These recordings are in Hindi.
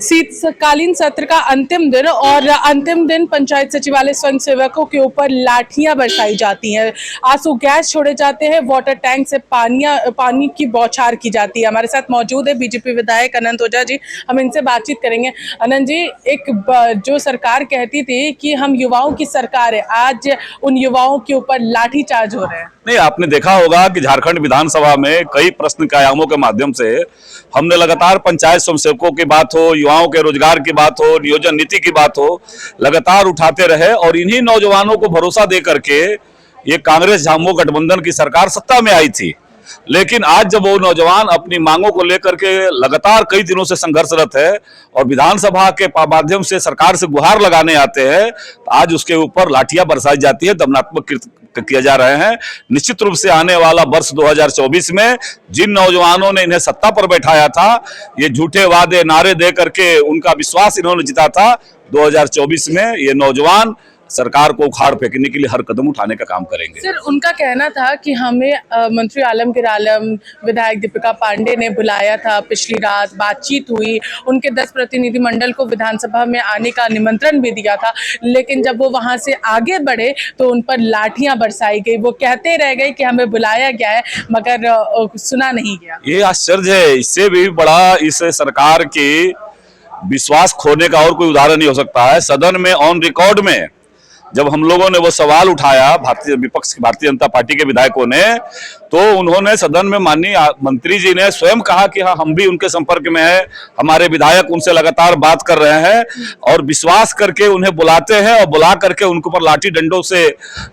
शीतकालीन सत्र का अंतिम दिन और अंतिम दिन पंचायत सचिवालय स्वयं सेवकों के ऊपर लाठियां बरसाई जाती हैं, आंसू गैस छोड़े जाते हैं, वाटर टैंक से पानी की बौछार की जाती है। हमारे साथ मौजूद है बीजेपी विधायक अनंत ओझा जी, हम इनसे बातचीत करेंगे। अनंत जी, एक जो सरकार कहती थी कि हम युवाओं की सरकार है, आज उन युवाओं के ऊपर लाठीचार्ज हो रहे हैं। नहीं, आपने देखा होगा कि झारखंड विधानसभा में कई प्रश्न कायामों के माध्यम से हमने लगातार पंचायत स्वयंसेवकों की बात हो, युवाओं के रोजगार की बात हो, नियोजन नीति की बात हो, लगातार उठाते रहे और इन्हीं नौजवानों को भरोसा दे करके ये कांग्रेस झामुमो गठबंधन की सरकार सत्ता में आई थी। लेकिन आज जब वो नौजवान अपनी मांगों को लेकर के लगातार कई दिनों से संघर्षरत है और विधानसभा के माध्यम से सरकार से गुहार लगाने आते हैं, तो आज उसके ऊपर लाठियां बरसाई जाती है, दमनात्मक किया जा रहे हैं। निश्चित रूप से आने वाला वर्ष 2024 में जिन नौजवानों ने इन्हें सत्ता पर बैठाया था, ये झूठे वादे नारे दे करके उनका विश्वास इन्होंने जीता था, 2024 में ये नौजवान सरकार को उखाड़ फेंकने के लिए हर कदम उठाने का काम करेंगे। सर, उनका कहना था कि हमें मंत्री आलमगीर आलम, विधायक दीपिका पांडे ने बुलाया था, पिछली रात बातचीत हुई, उनके 10 प्रतिनिधिमंडल को विधानसभा में आने का निमंत्रण भी दिया था, लेकिन जब वो वहां से आगे बढ़े तो उन पर लाठियां बरसाई गई। वो कहते रह गए कि हमें बुलाया गया है, मगर सुना नहीं गया। ये आश्चर्य है, इससे भी बड़ा इस सरकार की विश्वास खोने का और कोई उदाहरण नहीं हो सकता है। सदन में ऑन रिकॉर्ड में जब हम लोगों ने वो सवाल उठाया, भारतीय जनता पार्टी के विधायकों ने, तो उन्होंने सदन में माननीय मंत्री जी ने स्वयं कहा कि हाँ, हम भी उनके संपर्क में हैं, हमारे विधायक उनसे लगातार बात कर रहे हैं और विश्वास करके उन्हें बुलाते हैं और बुला करके उनके ऊपर लाठी डंडों से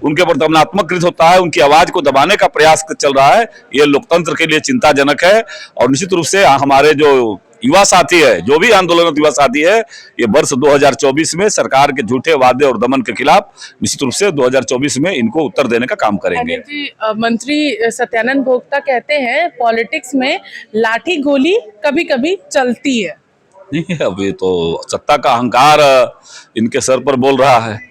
उनके ऊपर दमनात्मक कृत होता है, उनकी आवाज को दबाने का प्रयास चल रहा है। ये लोकतंत्र के लिए चिंताजनक है और निश्चित रूप से हमारे जो युवा साथी है, जो भी आंदोलनरत युवा साथी है, ये वर्ष 2024 में सरकार के झूठे वादे और दमन के खिलाफ निश्चित रूप से 2024 में इनको उत्तर देने का काम करेंगे। मंत्री सत्यानंद भोक्ता कहते हैं पॉलिटिक्स में लाठी गोली कभी कभी चलती है। नहीं, अभी तो सत्ता का अहंकार इनके सर पर बोल रहा है,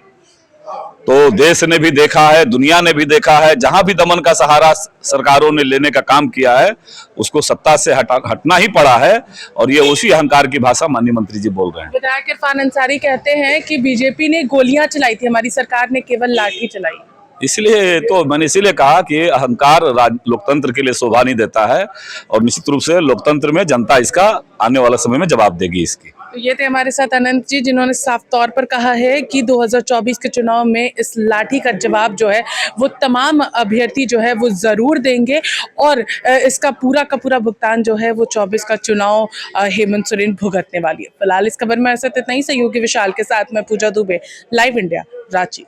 तो देश ने भी देखा है, दुनिया ने भी देखा है, जहां भी दमन का सहारा सरकारों ने लेने का काम किया है, उसको सत्ता से हटना ही पड़ा है और ये उसी अहंकार की भाषा माननीय मंत्री जी बोल रहे हैं। विधायक इरफान अंसारी कहते हैं कि बीजेपी ने गोलियां चलाई थी, हमारी सरकार ने केवल लाठी चलाई। इसलिए तो मैंने इसीलिए कहा कि अहंकार लोकतंत्र के लिए शोभा नहीं देता है और निश्चित रूप से लोकतंत्र में जनता इसका आने वाला समय में जवाब देगी इसकी। तो ये थे हमारे साथ अनंत जी, जिन्होंने साफ तौर पर कहा है कि 2024 के चुनाव में इस लाठी का जवाब जो है वो तमाम अभ्यर्थी जो है वो जरूर देंगे और इसका पूरा का पूरा भुगतान जो है वो 24 का चुनाव हेमंत सोरेन भुगतने वाली है। फिलहाल इस खबर में ऐसा इतना ही। सहयोगी विशाल के साथ मैं पूजा दुबे, लाइव इंडिया, रांची।